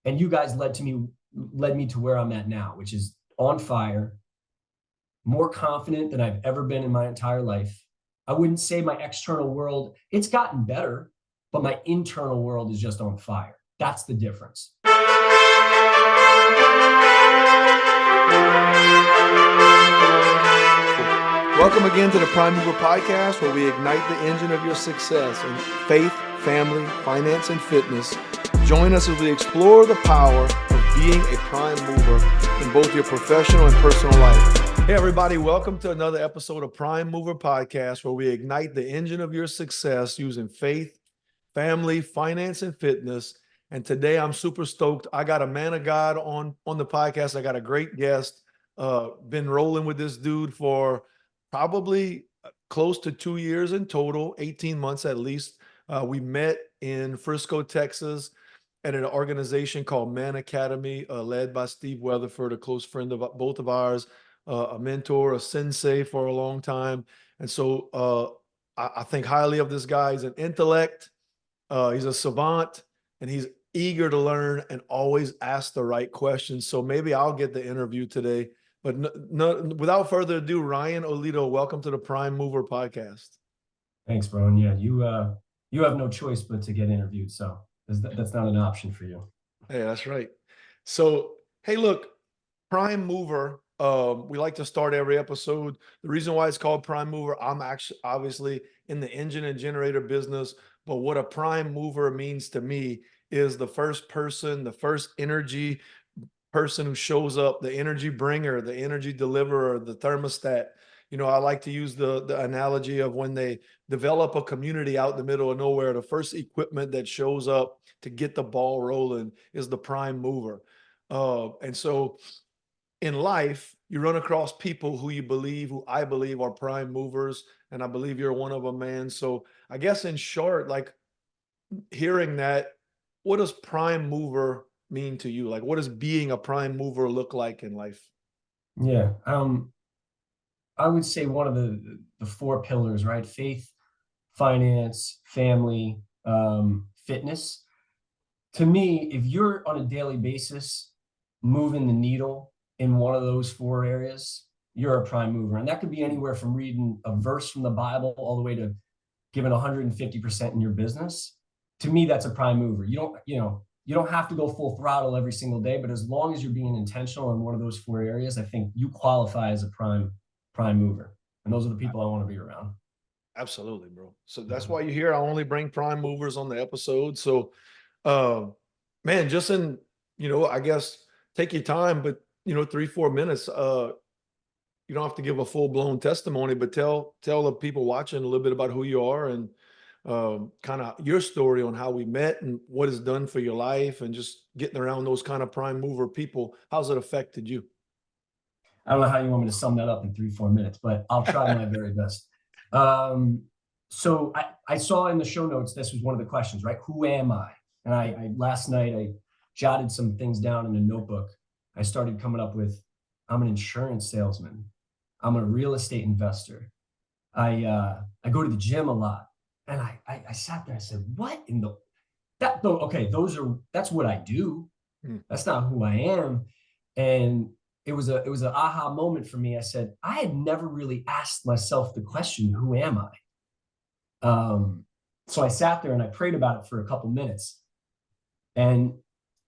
And you guys led me to where I'm at now, which is on fire, more confident than I've ever been in my entire life. I wouldn't say my external world, it's gotten better, but my internal world is just on fire. That's the difference. Welcome again to the Prime Mover Podcast, where we ignite the engine of your success in faith, family, finance, and fitness. Join us as we explore the power of being a prime mover in both your professional and personal life. Hey, everybody, welcome to another episode of Prime Mover Podcast, where we ignite the engine of your success using faith, family, finance, and fitness. And today I'm super stoked. I got a man of God on the podcast. I got a great guest. Been rolling with this dude for probably close to 2 years in total, 18 months at least. We met in Frisco, Texas at an organization called Man Academy, led by Steve Weatherford, a close friend of both of ours, a mentor, a sensei for a long time. And so I think highly of this guy. He's an intellect. He's a savant, and he's eager to learn and always ask the right questions. So maybe I'll get the interview today. But without further ado, Ryan Olito, welcome to the Prime Mover Podcast. Thanks, bro. And yeah, you have no choice but to get interviewed. So that's not an option for you. Hey, that's right. So, hey, look, Prime Mover. We like to start every episode. The reason why it's called Prime Mover, I'm actually obviously in the engine and generator business, but what a prime mover means to me is the first person, the first energy person who shows up, the energy bringer, the energy deliverer, the thermostat. You know, I like to use the analogy of when they develop a community out in the middle of nowhere, the first equipment that shows up to get the ball rolling is the prime mover. And so in life, you run across people who I believe are prime movers, and I believe you're one of them, man. So I guess in short, like hearing that, what does prime mover mean to you? Like, what does being a prime mover look like in life? Yeah. I would say one of the four pillars, right? Faith, finance, family, fitness. To me, if you're on a daily basis moving the needle in one of those four areas, you're a prime mover. And that could be anywhere from reading a verse from the Bible all the way to giving 150% in your business. To me, that's a prime mover. You don't have to go full throttle every single day, but as long as you're being intentional in one of those four areas, I think you qualify as a prime mover. And those are the people I want to be around. Absolutely, bro. So that's why you're here. I only bring prime movers on the episode. So, man, just in, I guess take your time, but 3-4 minutes. You don't have to give a full blown testimony, but tell the people watching a little bit about who you are and kind of your story on how we met and what it's done for your life and just getting around those kind of prime mover people. How's it affected you? I don't know how you want me to sum that up in 3-4 minutes, but I'll try my very best. So I saw in the show notes, this was one of the questions, right? Who am I? And I last night, I jotted some things down in a notebook. I started coming up with, I'm an insurance salesman. I'm a real estate investor. I go to the gym a lot. And I sat there, I said, what in the, that though, okay, that's what I do. That's not who I am. And it was an aha moment for me. I said, I had never really asked myself the question, who am I? So I sat there and I prayed about it for a couple minutes. And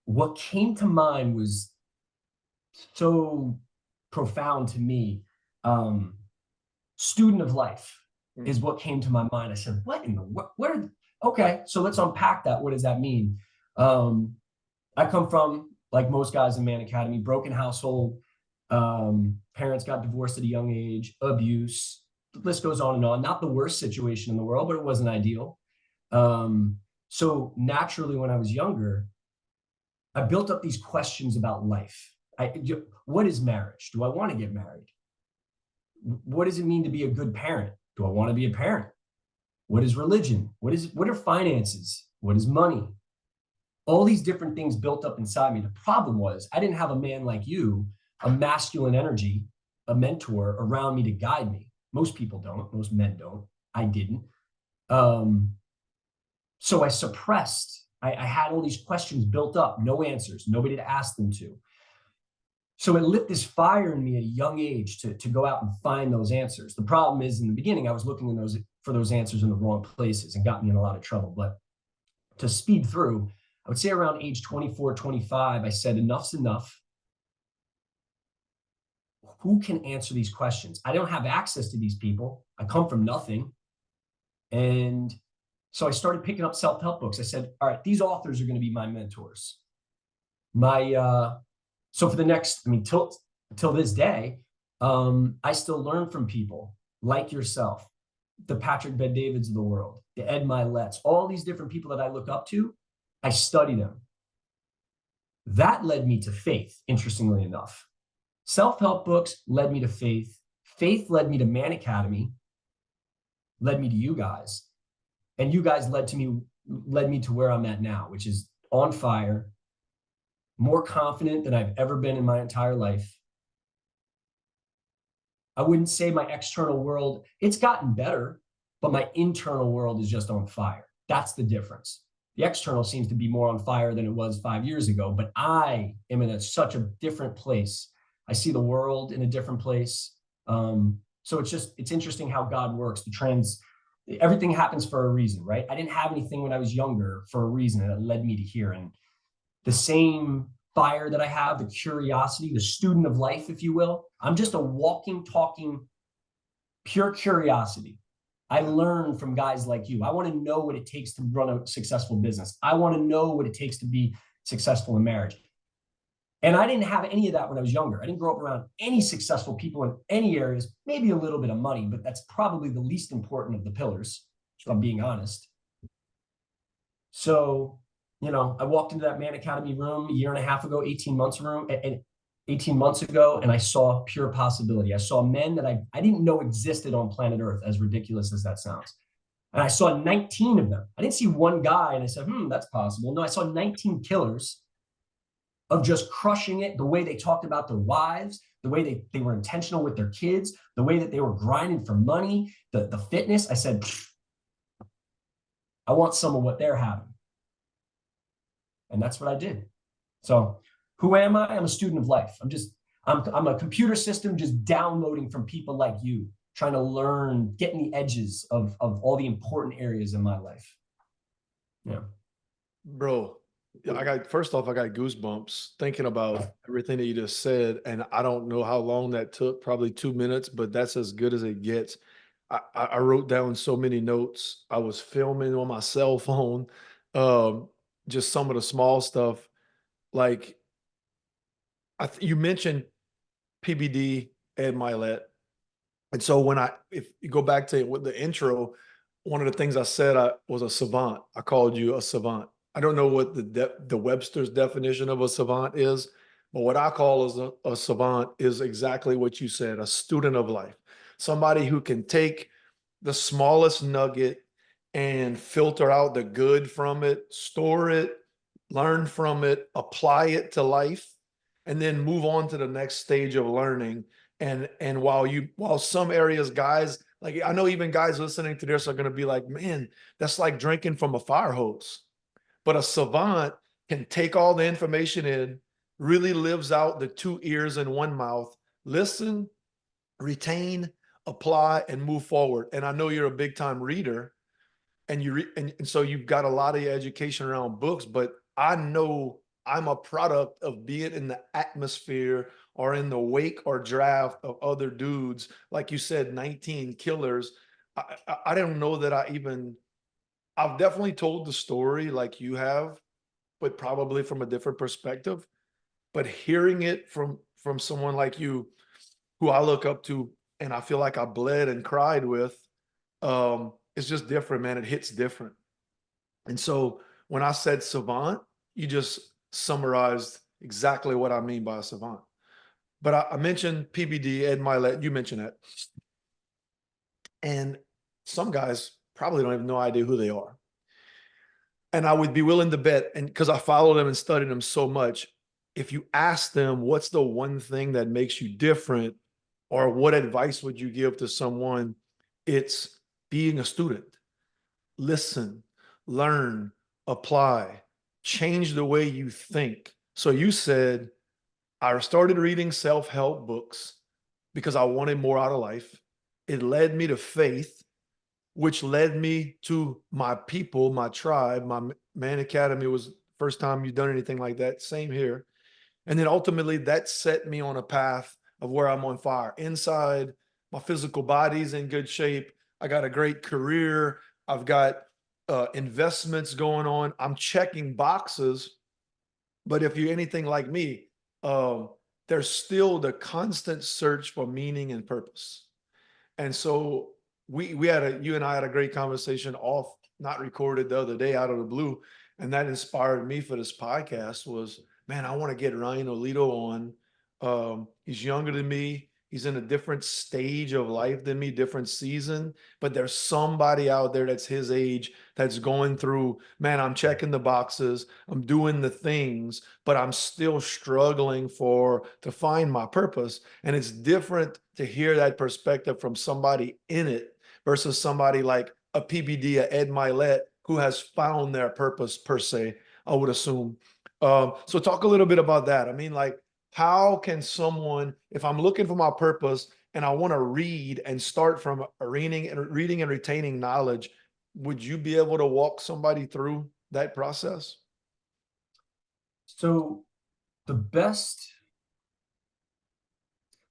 what came to mind was so profound to me. Student of life is what came to my mind. I said, what in the, okay, so let's unpack that. What does that mean? I come from, like most guys in Man Academy, broken household. Parents got divorced at a young age, abuse, the list goes on and on. Not the worst situation in the world, but it wasn't ideal. So naturally, when I was younger, I built up these questions about life. What is marriage? Do I want to get married? What does it mean to be a good parent? Do I want to be a parent? What is religion? What are finances? What is money? All these different things built up inside me. The problem was I didn't have a man like you, a masculine energy, a mentor around me to guide me. Most people don't. Most men don't. I didn't. So I suppressed. I had all these questions built up, no answers, nobody to ask them to. So it lit this fire in me at a young age to go out and find those answers. The problem is, in the beginning, I was looking for those answers in the wrong places and got me in a lot of trouble. But to speed through, I would say around age 24, 25, I said, enough's enough. Who can answer these questions? I don't have access to these people. I come from nothing. And so I started picking up self-help books. I said, all right, these authors are going to be my mentors. So for the next, till this day, I still learn from people like yourself, the Patrick Bet-Davids of the world, the Ed Miletts, all these different people that I look up to. I study them. That led me to faith, interestingly enough. Self-help books led me to faith. Faith led me to Man Academy, led me to you guys. And you guys led me to where I'm at now, which is on fire, more confident than I've ever been in my entire life. I wouldn't say my external world, it's gotten better, but my internal world is just on fire. That's the difference. The external seems to be more on fire than it was 5 years ago, but I am in such a different place. I see the world in a different place. So it's interesting how God works. Everything happens for a reason, right? I didn't have anything when I was younger for a reason, and it led me to here. And the same fire that I have, the curiosity, the student of life, if you will, I'm just a walking, talking, pure curiosity. I learn from guys like you. I want to know what it takes to run a successful business. I want to know what it takes to be successful in marriage. And I didn't have any of that when I was younger. I didn't grow up around any successful people in any areas, maybe a little bit of money, but that's probably the least important of the pillars, if I'm being honest. So, I walked into that Man Academy room a year and a half ago, 18 months ago, and I saw pure possibility. I saw men that I didn't know existed on planet Earth, as ridiculous as that sounds. And I saw 19 of them. I didn't see one guy and I said, that's possible. No, I saw 19 killers of just crushing it, the way they talked about their wives, the way they were intentional with their kids, the way that they were grinding for money, the fitness. I said, I want some of what they're having. And that's what I did. So who am I? I'm a student of life. I'm a computer system just downloading from people like you, trying to learn, getting the edges of all the important areas in my life. Yeah. Bro, first off, I got goosebumps thinking about everything that you just said. And I don't know how long that took, probably 2 minutes, but that's as good as it gets. I wrote down so many notes. I was filming on my cell phone, just some of the small stuff. Like you mentioned PBD, Ed Milet. And so if you go back to the intro, one of the things I said, I was a savant. I called you a savant. I don't know what the Webster's definition of a savant is, but what I call as a savant is exactly what you said, a student of life. Somebody who can take the smallest nugget and filter out the good from it, store it, learn from it, apply it to life, and then move on to the next stage of learning. And while some areas, guys, like I know even guys listening to this are going to be like, man, that's like drinking from a fire hose. But a savant can take all the information in, really lives out the 2 ears and 1 mouth, listen, retain, apply, and move forward. And I know you're a big time reader, and and so you've got a lot of your education around books, but I know I'm a product of being in the atmosphere or in the wake or draft of other dudes. Like you said, 19 killers. I don't know that I've definitely told the story like you have, but probably from a different perspective. But hearing it from someone like you, who I look up to, and I feel like I bled and cried with, it's just different, man. It hits different. And so when I said savant, you just summarized exactly what I mean by a savant. But I mentioned PBD, Ed Milet, you mentioned that. And some guys probably don't have no idea who they are. And I would be willing to bet, and because I follow them and study them so much, if you ask them, what's the one thing that makes you different, or what advice would you give to someone? It's being a student. Listen, learn, apply, change the way you think. So you said, I started reading self-help books because I wanted more out of life. It led me to faith, which led me to my people, my tribe. My Man Academy was the first time you've done anything like that. Same here. And then ultimately that set me on a path of where I'm on fire. Inside, my physical body's in good shape. I got a great career. I've got investments going on. I'm checking boxes. But if you're anything like me, um, there's still the constant search for meaning and purpose. And so you and I had a great conversation off, not recorded, the other day out of the blue. And that inspired me for this podcast was, man, I want to get Ryan Olito on. He's younger than me. He's in a different stage of life than me, different season, but there's somebody out there that's his age that's going through, man, I'm checking the boxes, I'm doing the things, but I'm still struggling to find my purpose. And it's different to hear that perspective from somebody in it versus somebody like a PBD, a Ed Milet, who has found their purpose per se, I would assume. So talk a little bit about that. I mean, like, how can someone, if I'm looking for my purpose and I want to read and start from reading and retaining knowledge, would you be able to walk somebody through that process? So the best,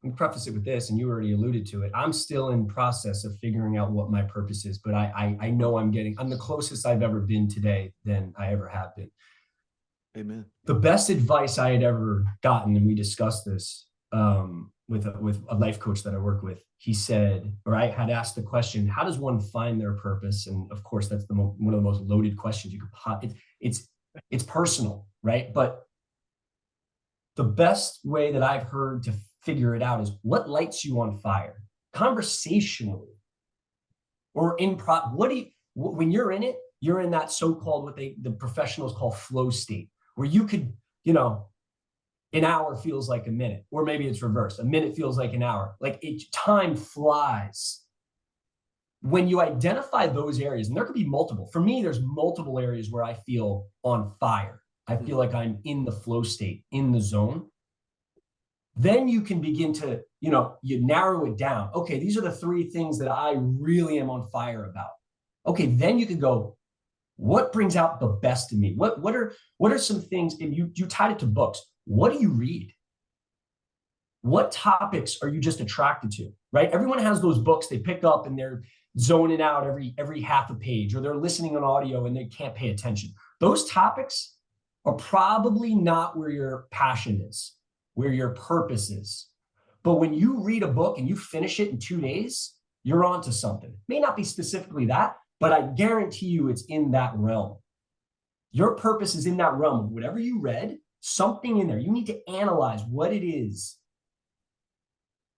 let me preface it with this, and you already alluded to it. I'm still in process of figuring out what my purpose is, but I know I'm the closest I've ever been today than I ever have been. Amen. The best advice I had ever gotten, and we discussed this with a life coach that I work with. He said, or I had asked the question, how does one find their purpose? And of course, that's one of the most loaded questions you could pop. It's personal, right? But the best way that I've heard to figure it out is what lights you on fire conversationally or when you're in it, you're in that so-called, what the professionals call flow state, where you could, an hour feels like a minute, or maybe it's reversed. A minute feels like an hour. Like time flies. When you identify those areas, and there could be multiple. For me, there's multiple areas where I feel on fire. I feel like I'm in the flow state, in the zone. Then you can begin to, you narrow it down. Okay, these are the 3 things that I really am on fire about. Okay, then you could go, what brings out the best in me? What are some things, if you tied it to books, what do you read? What topics are you just attracted to, right? Everyone has those books they pick up and they're zoning out every half a page, or they're listening on audio and they can't pay attention. Those topics are probably not where your passion is, where your purpose is. But when you read a book and you finish it in 2 days, you're onto something. It may not be specifically that, but I guarantee you it's in that realm. Your purpose is in that realm of whatever you read, something in there. You need to analyze what it is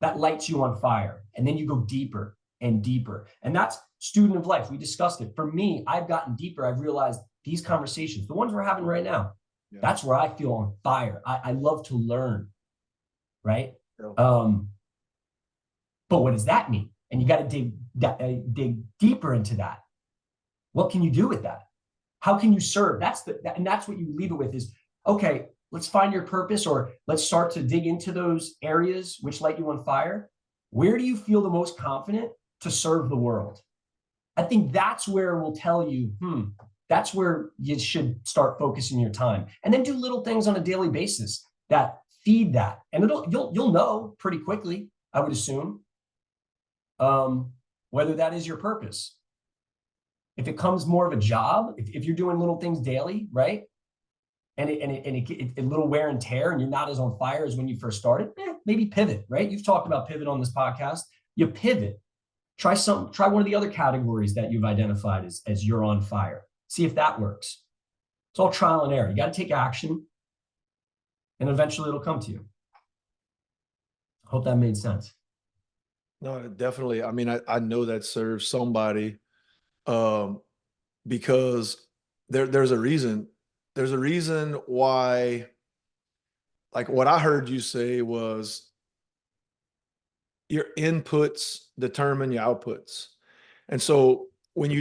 that lights you on fire. And then you go deeper and deeper. And that's student of life. We discussed it. For me, I've gotten deeper. I've realized these conversations, the ones we're having right now, that's where I feel on fire. I love to learn, right? Yeah. But what does that mean? And you got to dig deeper into that. What can you do with that? How can you serve? And that's what you leave it with is, okay, let's find your purpose, or let's start to dig into those areas which light you on fire. Where do you feel the most confident to serve the world? I think that's where we'll tell you, that's where you should start focusing your time. And then do little things on a daily basis that feed that. And you'll know pretty quickly, I would assume, whether that is your purpose. If it comes more of a job, if you're doing little things daily, right? And it little wear and tear, and you're not as on fire as when you first started, maybe pivot, right? You've talked about pivot on this podcast. You pivot. Try one of the other categories that you've identified as you're on fire. See if that works. It's all trial and error. You got to take action, and eventually it'll come to you. Hope that made sense. No, definitely. I mean, I know that serves somebody, because there's a reason. There's a reason why, like what I heard you say was your inputs determine your outputs. And so when you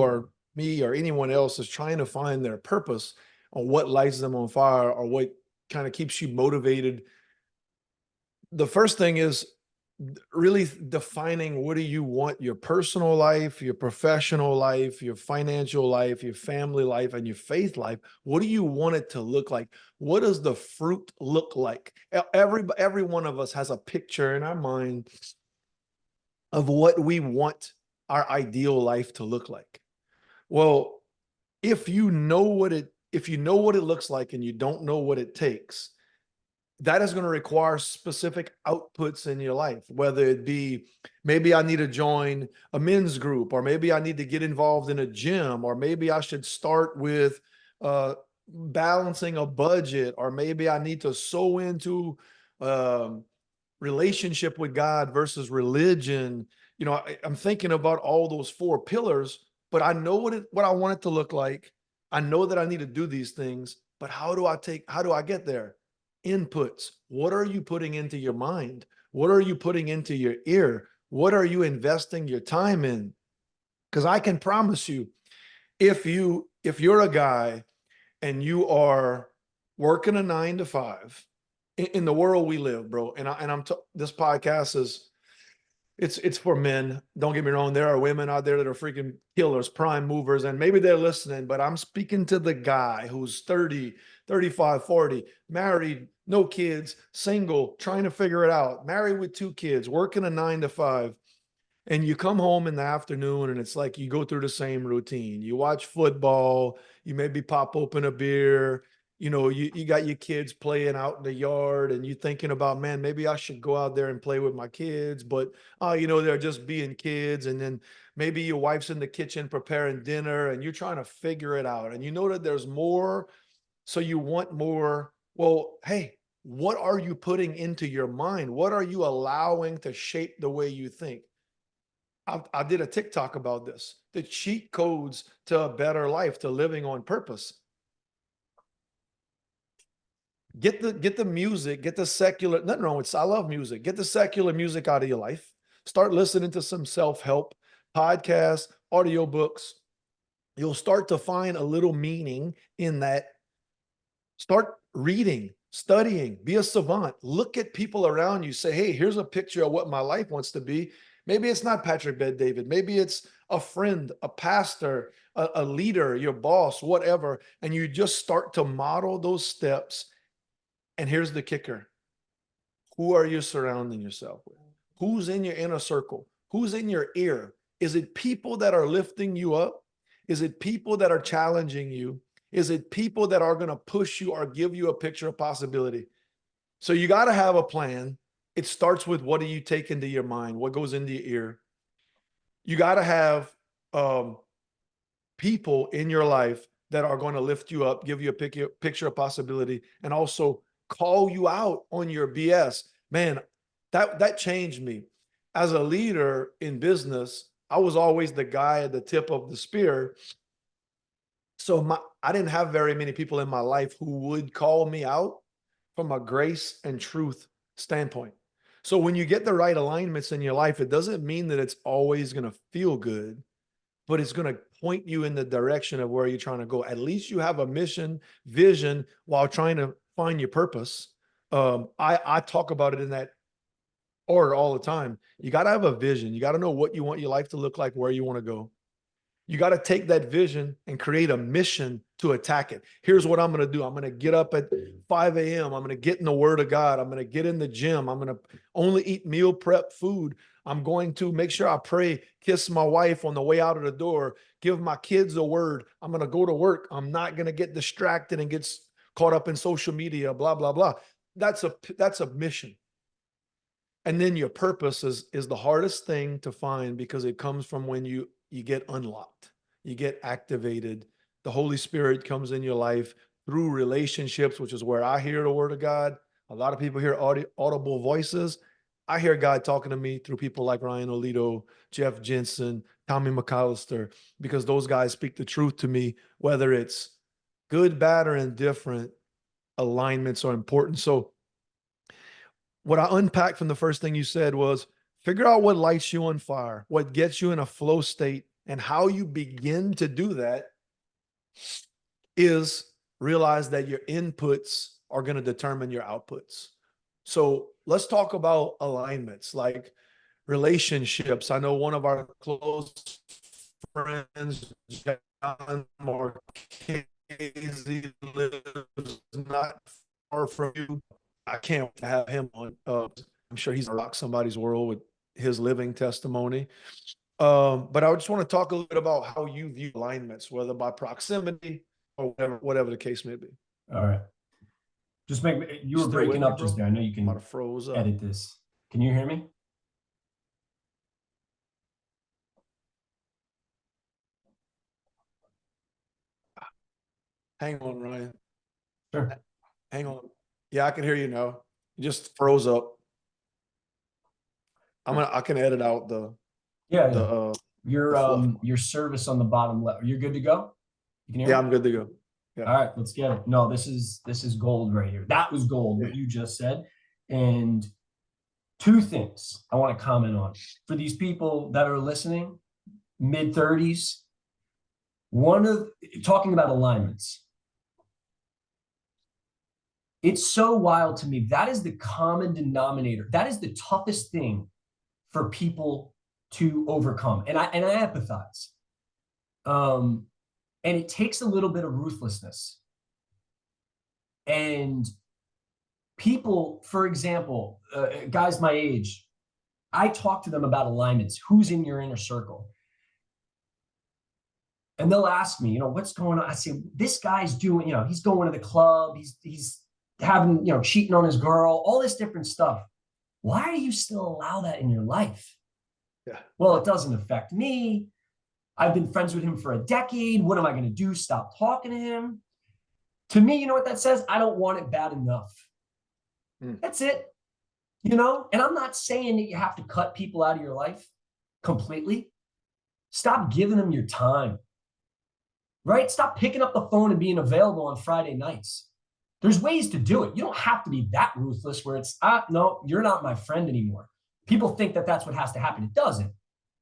are me or anyone else is trying to find their purpose on what lights them on fire or what kind of keeps you motivated, the first thing is really defining what do you want your personal life, your professional life, your financial life, your family life, and your faith life. What do you want it to look like? What does the fruit look like? Every one of us has a picture in our mind of what we want our ideal life to look like. Well, if you know what it looks like and you don't know what it takes, that is going to require specific outputs in your life, whether it be maybe I need to join a men's group, or maybe I need to get involved in a gym, or maybe I should start with balancing a budget, or maybe I need to sow into um, relationship with God versus religion. I'm thinking about all those four pillars, but I know what I want it to look like. I know that I need to do these things, but how do I get there? Inputs. What are you putting into your mind? What are you putting into your ear? What are you investing your time in? Because I can promise you, if you're a guy and you are working a 9 to 5 in the world we live, bro, this podcast is it's for men. Don't get me wrong. There are women out there that are freaking killers, prime movers, and maybe they're listening, but I'm speaking to the guy who's 30, 35, 40, married, no kids, single, trying to figure it out, married with 2 kids, working a 9 to 5. And you come home in the afternoon and it's like you go through the same routine. You watch football, you maybe pop open a beer, you got your kids playing out in the yard and you thinking about, man, maybe I should go out there and play with my kids, but they're just being kids. And then maybe your wife's in the kitchen preparing dinner and you're trying to figure it out. And you know that there's more, so you want more. Well, hey, what are you putting into your mind? What are you allowing to shape the way you think? I did a TikTok about this, the cheat codes to a better life, to living on purpose. Get the music, get the secular, nothing wrong with, I love music. Get the secular music out of your life. Start listening to some self-help podcasts, audiobooks. You'll start to find a little meaning in that. Start reading, studying, be a savant. Look at people around you. Say, hey, here's a picture of what my life wants to be. Maybe it's not Patrick Bet-David. Maybe it's a friend, a pastor, a leader, your boss, whatever. And you just start to model those steps. And here's the kicker. Who are you surrounding yourself with? Who's in your inner circle? Who's in your ear? Is it people that are lifting you up? Is it people that are challenging you? Is it people that are going to push you or give you a picture of possibility? So you got to have a plan. It starts with, what do you take into your mind? What goes into your ear? You got to have people in your life that are going to lift you up, give you a picture of possibility, and also call you out on your BS. Man, that changed me. As a leader in business, I was always the guy at the tip of the spear. So I didn't have very many people in my life who would call me out from a grace and truth standpoint. So when you get the right alignments in your life, it doesn't mean that it's always going to feel good, but it's going to point you in the direction of where you're trying to go. At least you have a mission, vision, while trying to find your purpose. I talk about it in that order all the time. You got to have a vision. You got to know what you want your life to look like, where you want to go. You got to take that vision and create a mission to attack it. Here's what I'm going to do. I'm going to get up at 5 a.m. I'm going to get in the Word of God. I'm going to get in the gym. I'm going to only eat meal prep food. I'm going to make sure I pray, kiss my wife on the way out of the door, give my kids a word. I'm going to go to work. I'm not going to get distracted and get caught up in social media, blah, blah, blah. That's a mission. And then your purpose is the hardest thing to find, because it comes from when you get unlocked, you get activated. The Holy Spirit comes in your life through relationships, which is where I hear the word of God. A lot of people hear audible voices. I hear God talking to me through people like Ryan Olito, Jeff Jensen, Tommy McAllister, because those guys speak the truth to me, whether it's good, bad, or indifferent. Alignments are important. So what I unpacked from the first thing you said was, figure out what lights you on fire, what gets you in a flow state And how you begin to do that is realize that your inputs are going to determine your outputs. So let's talk about alignments, like relationships. I know one of our close friends, John Marchese, lives not far from you. I can't wait to have him on. I'm sure he's rocked somebody's world with his living testimony. But I just want to talk a little bit about how you view alignments, whether by proximity or whatever the case may be. All right. Just you were breaking up just there. I know you can froze up. edit this. Can you hear me? Hang on, Ryan. Sure. Hang on. Yeah, I can hear you now. You just froze up. I can edit out the your service on the bottom left. You're good to go? You can hear me? I'm good to go. Yeah. All right, let's get it. No, this is gold right here. That was gold, what you just said. And two things I want to comment on. For these people that are listening, mid-30s, talking about alignments. It's so wild to me. That is the common denominator. That is the toughest thing for people to overcome. And I empathize. And it takes a little bit of ruthlessness. And people, for example, guys my age, I talk to them about alignments. Who's in your inner circle? And they'll ask me, what's going on? I say, this guy's doing, he's going to the club. He's having, cheating on his girl, all this different stuff. Why do you still allow that in your life? Yeah. Well, it doesn't affect me. I've been friends with him for a decade. What am I going to do? Stop talking to him? To me, you know what that says? I don't want it bad enough. That's it. And I'm not saying that you have to cut people out of your life completely. Stop giving them your time, right? Stop picking up the phone and being available on Friday nights. There's ways to do it. You don't have to be that ruthless where it's, no, you're not my friend anymore. People think that that's what has to happen. It doesn't.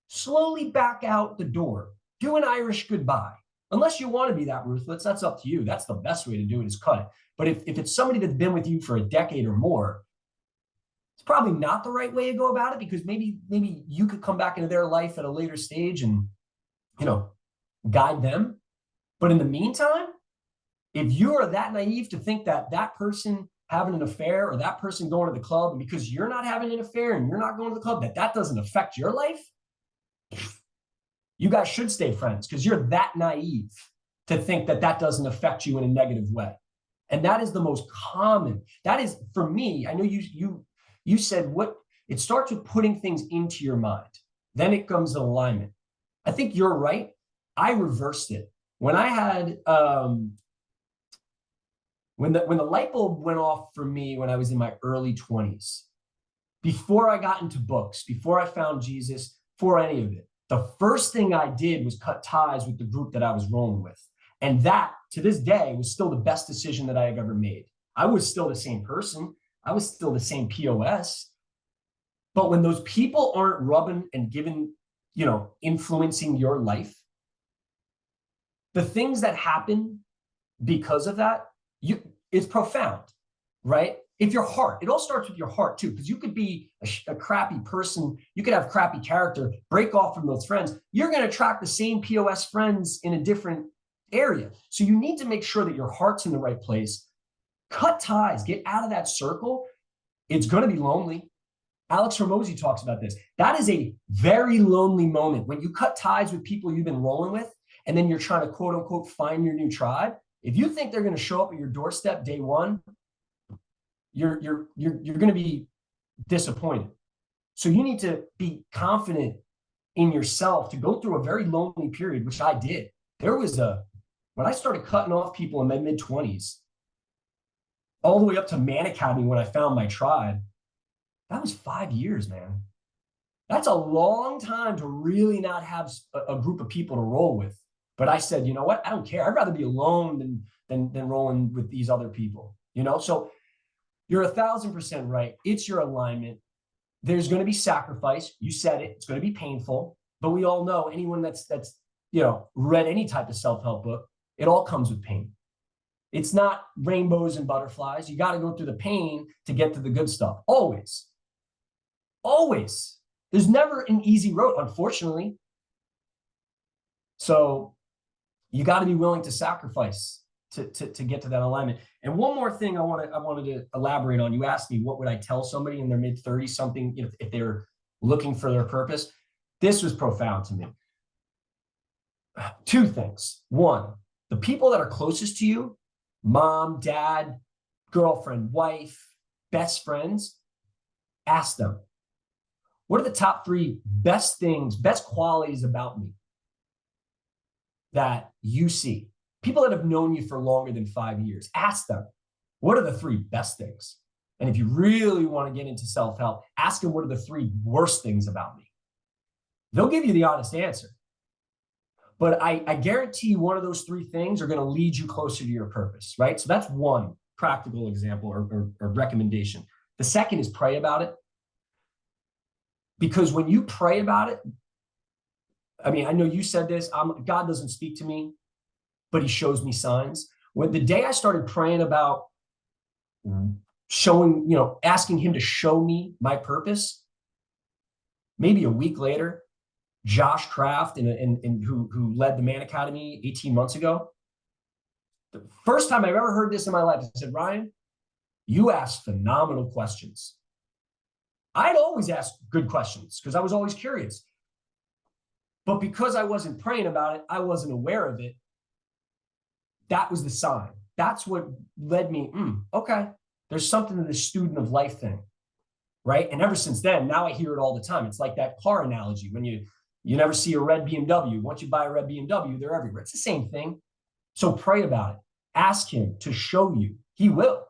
Slowly back out the door. Do an Irish goodbye. Unless you want to be that ruthless, that's up to you. That's the best way to do it, is cut it. But if it's somebody that's been with you for a decade or more, it's probably not the right way to go about it, because maybe you could come back into their life at a later stage and, guide them. But in the meantime, if you are that naive to think that that person having an affair or that person going to the club, and because you're not having an affair and you're not going to the club, that doesn't affect your life, you guys should stay friends, because you're that naive to think that doesn't affect you in a negative way. And that is the most common. That is, for me, I know you said it starts with putting things into your mind. Then it comes alignment. I think you're right. I reversed it. When I had, when the light bulb went off for me when I was in my early 20s, before I got into books, before I found Jesus, for any of it, the first thing I did was cut ties with the group that I was rolling with. And that, to this day, was still the best decision that I have ever made. I was still the same person. I was still the same POS. But when those people aren't rubbing and giving, influencing your life, the things that happen because of that, it's profound, right? If your heart, it all starts with your heart too, because you could be a crappy person, you could have crappy character, break off from those friends. You're going to attract the same POS friends in a different area. So you need to make sure that your heart's in the right place. Cut ties, get out of that circle. It's going to be lonely. Alex Hormozi talks about this. That is a very lonely moment when you cut ties with people you've been rolling with, and then you're trying to quote unquote find your new tribe. If you think they're going to show up at your doorstep day one, you're going to be disappointed. So you need to be confident in yourself to go through a very lonely period, which I did. When I started cutting off people in my mid-20s, all the way up to Man Academy when I found my tribe, that was 5 years, man. That's a long time to really not have a group of people to roll with. But I said, you know what? I don't care. I'd rather be alone than rolling with these other people, So you're 1,000% right. It's your alignment. There's going to be sacrifice. You said it. It's going to be painful, But we all know, anyone that's read any type of self-help book, it all comes with pain. It's not rainbows and butterflies. You got to go through the pain to get to the good stuff. Always. Always. There's never an easy road, unfortunately. So you got to be willing to sacrifice to get to that alignment. And one more thing I wanted to elaborate on. You asked me, what would I tell somebody in their mid-30s, something, if they're looking for their purpose? This was profound to me. Two things. One, the people that are closest to you, mom, dad, girlfriend, wife, best friends, ask them, what are the top 3 best things, best qualities about me that you see? People that have known you for longer than 5 years, ask them, what are the 3 best things? And if you really want to get into self-help, ask them, what are the 3 worst things about me? They'll give you the honest answer. But I guarantee you one of those 3 things are going to lead you closer to your purpose, right? So that's one practical example or recommendation. The second is pray about it. Because when you pray about it, I mean, I know you said this, God doesn't speak to me, but he shows me signs. When the day I started praying about showing, asking him to show me my purpose, maybe a week later, Josh Kraft, who led the Man Academy 18 months ago, the first time I've ever heard this in my life, I said, Ryan, you ask phenomenal questions. I'd always ask good questions because I was always curious. But because I wasn't praying about it, I wasn't aware of it. That was the sign. That's what led me, okay, there's something to this student of life thing, right? And ever since then, now I hear it all the time. It's like that car analogy. When you never see a red BMW. Once you buy a red BMW, they're everywhere. It's the same thing. So pray about it. Ask him to show you. He will.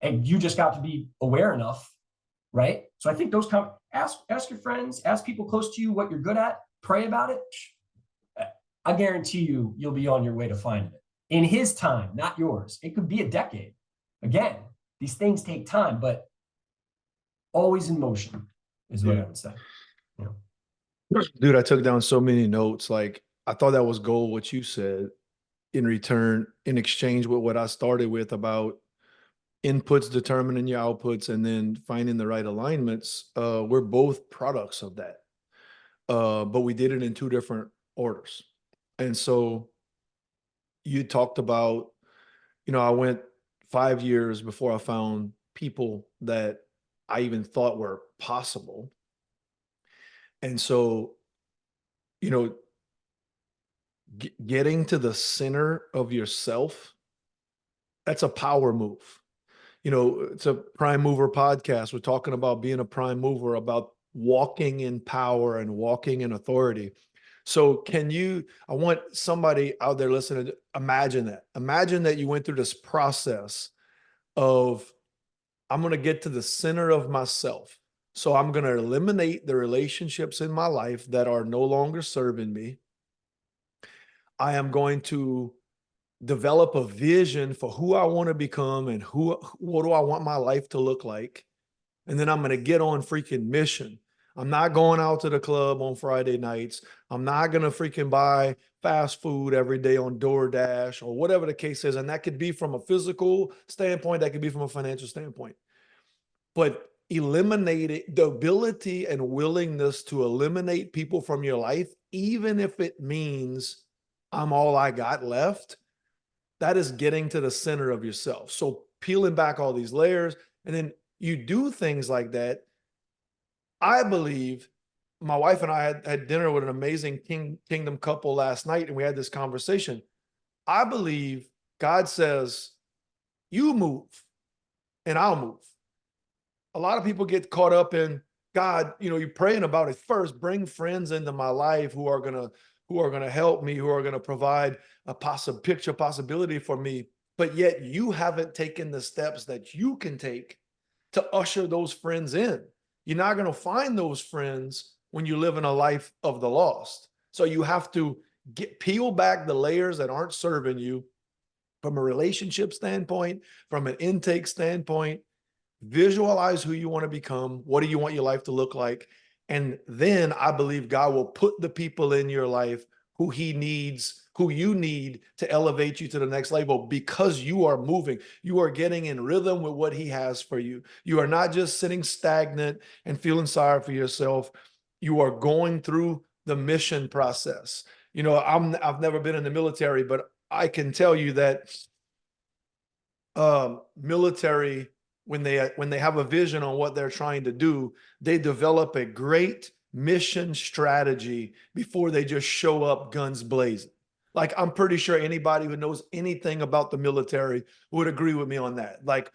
And you just got to be aware enough, right? So I think those come, ask your friends, ask people close to you what you're good at, pray about it. I guarantee you'll be on your way to finding it. In his time, not yours. It could be a decade. Again, these things take time, but always in motion is what I would say. Dude, I took down so many notes. Like, I thought that was gold, what you said, in exchange with what I started with about inputs determining your outputs and then finding the right alignments. We're both products of that. But we did it in 2 different orders. And so you talked about, I went 5 years before I found people that I even thought were possible. And so, getting to the center of yourself, that's a power move. It's a prime mover podcast. We're talking about being a prime mover, about walking in power and walking in authority. So I want somebody out there listening to imagine that you went through this process of, I'm going to get to the center of myself. So I'm going to eliminate the relationships in my life that are no longer serving me. I am going to develop a vision for who I want to become and what do I want my life to look like. And then I'm going to get on freaking mission. I'm not going out to the club on Friday nights. I'm not going to freaking buy fast food every day on DoorDash or whatever the case is. And that could be from a physical standpoint. That could be from a financial standpoint. But eliminating the ability and willingness to eliminate people from your life, even if it means I'm all I got left, that is getting to the center of yourself. So peeling back all these layers, and then you do things like that. I believe my wife and I had dinner with an amazing kingdom couple last night, and we had this conversation. I believe God says, you move and I'll move. A lot of people get caught up in, God, you're praying about it first. Bring friends into my life who are gonna help me, who are gonna provide a possibility for me. But yet you haven't taken the steps that you can take to usher those friends in. You're not gonna find those friends when you live in a life of the lost. So you have to peel back the layers that aren't serving you from a relationship standpoint, from an intake standpoint. Visualize who you want to become. What do you want your life to look like? And then I believe God will put the people in your life who you need to elevate you to the next level, because you are moving. You are getting in rhythm with what he has for you. You are not just sitting stagnant and feeling sorry for yourself. You are going through the mission process. You know, I've never been in the military, but I can tell you that military, when they have a vision on what they're trying to do, they develop a great mission strategy before they just show up guns blazing. Like, I'm pretty sure anybody who knows anything about the military would agree with me on that. Like,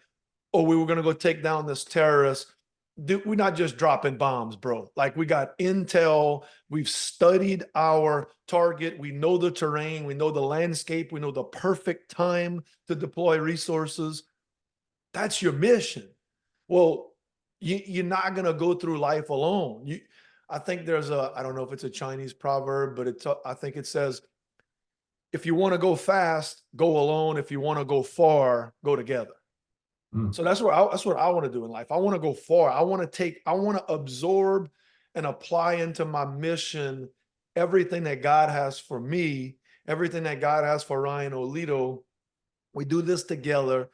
oh, we were going to go take down this terrorist. We're not just dropping bombs, bro. Like, we got intel. We've studied our target. We know the terrain. We know the landscape. We know the perfect time to deploy resources. That's your mission. Well, you're not going to go through life alone. I think there's I don't know if it's a Chinese proverb, but I think it says, if you want to go fast, go alone. If you want to go far, go together. So that's what I want to do in life. I want to go far. I want to absorb and apply into my mission everything that God has for me, everything that God has for Ryan Olito. We do this together.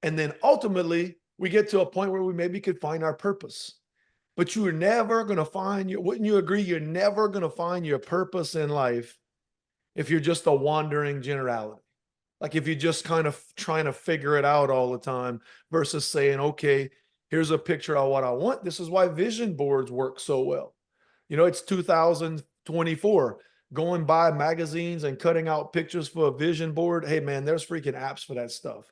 And then ultimately we get to a point where we maybe could find our purpose. But you're never going to wouldn't you agree? You're never going to find your purpose in life if you're just a wandering generality. Like, if you're just kind of trying to figure it out all the time versus saying, okay, here's a picture of what I want. This is why vision boards work so well. You know, it's 2024. Going by magazines and cutting out pictures for a vision board. Hey, man, there's freaking apps for that stuff.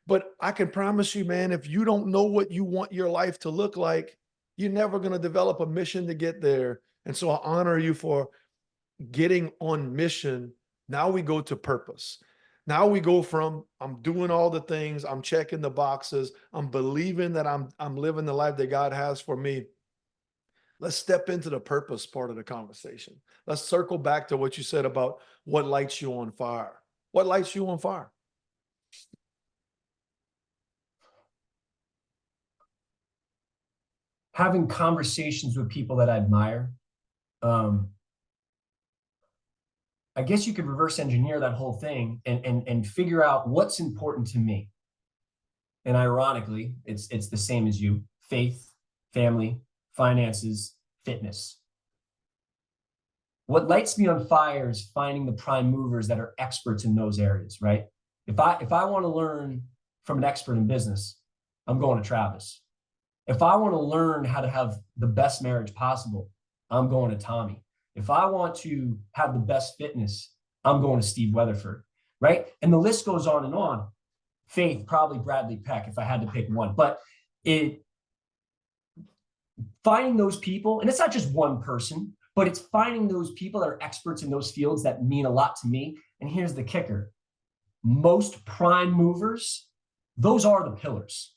But I can promise you, man, if you don't know what you want your life to look like, you're never going to develop a mission to get there. And so I honor you for getting on mission. Now we go to purpose. Now we go from, I'm doing all the things, I'm checking the boxes, I'm believing that I'm living the life that God has for me. Let's step into the purpose part of the conversation. Let's circle back to what you said about what lights you on fire. What lights you on fire? Having conversations with people that I admire. I guess you could reverse engineer that whole thing and figure out what's important to me. And ironically, it's the same as you: faith, family, finances, fitness. What lights me on fire is finding the prime movers that are experts in those areas, right? If I want to learn from an expert in business, I'm going to Travis. If I want to learn how to have the best marriage possible, I'm going to Tommy. If I want to have the best fitness, I'm going to Steve Weatherford, right? And the list goes on and on. Faith, probably Bradley Peck, if I had to pick one. But finding those people, and it's not just one person, but it's finding those people that are experts in those fields that mean a lot to me. And here's the kicker: most prime movers, those are the pillars,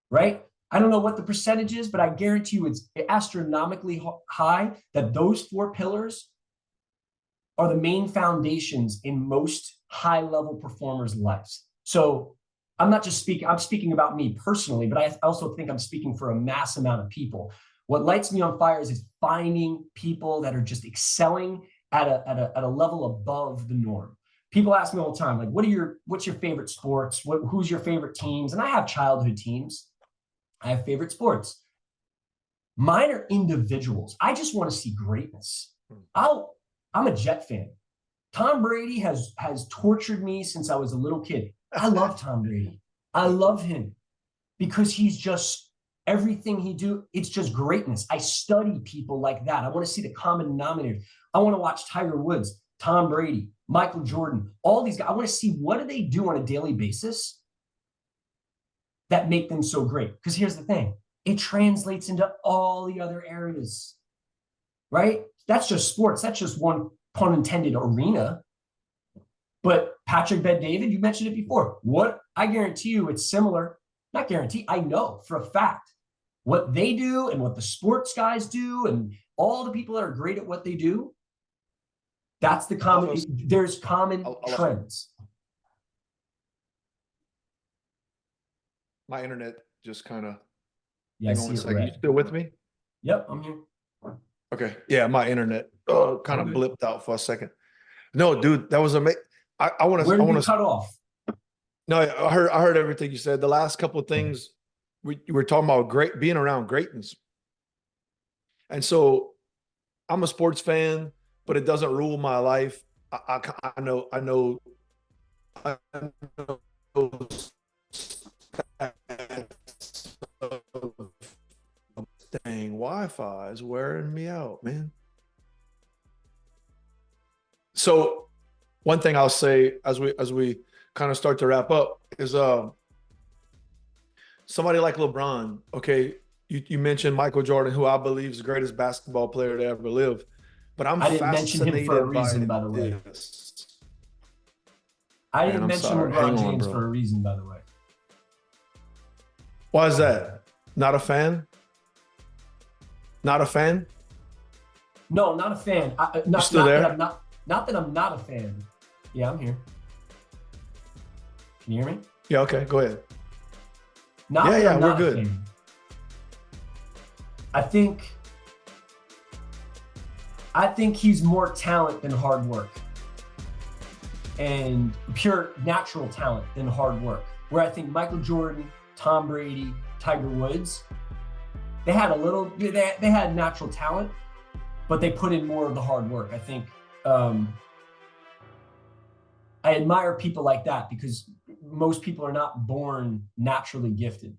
right? I don't know what the percentage is, but I guarantee you it's astronomically high that those 4 pillars are the main foundations in most high-level performers' lives. So I'm speaking about me personally, but I also think I'm speaking for a mass amount of people. What lights me on fire is finding people that are just excelling at a level above the norm. People ask me all the time, like, what's your favorite sports? Who's your favorite teams? And I have childhood teams. I have favorite sports. Mine are individuals. I just want to see greatness. I'm a Jet fan. Tom Brady has tortured me since I was a little kid. I love Tom Brady. I love him because he's just, everything he do, it's just greatness. I study people like that. I want to see the common denominator. I want to watch Tiger Woods, Tom Brady, Michael Jordan, all these guys. I want to see, what do they do on a daily basis that make them so great? Because here's the thing, it translates into all the other areas, right? That's just sports. That's just one, pun intended, arena. But Patrick Bet-David, you mentioned it before. What I guarantee you, it's similar. Not guarantee, I know for a fact what they do and what the sports guys do and all the people that are great at what they do. That's the common. There's common trends. My internet just kind of. Yeah, Hang on a second. You still with me? Yep, I'm here. Okay. Yeah, my internet kind of Okay. blipped out for a second. No, dude, that was amazing. I want to. Where I did want we to. cut off? No, I heard. I heard everything you said. The last couple of things we were talking about being around greatness, and so I'm a sports fan, but it doesn't rule my life. I know. I know. I know. Dang, Wi-Fi is wearing me out, man. So one thing I'll say as we kind of start to wrap up is somebody like LeBron. Okay, you mentioned Michael Jordan, who I believe is the greatest basketball player to ever live, but I'm I didn't mention him for a fascinated by reason, by the way. this. I Man, didn't I'm mention sorry. Hang LeBron on, James bro. for a reason, by the way. Why is that? Not a fan? Not a fan? No, not a fan. You Not still not there? that I'm not not that I'm not a fan. Yeah, I'm here. Can you hear me? Yeah. Okay. Go ahead. Not Yeah, that yeah, I'm we're not a good. fan. I think he's more talent than hard work, and pure natural talent than hard work. Where I think Michael Jordan, Tom Brady, Tiger Woods, they had they had natural talent, but they put in more of the hard work. I think I admire people like that because most people are not born naturally gifted.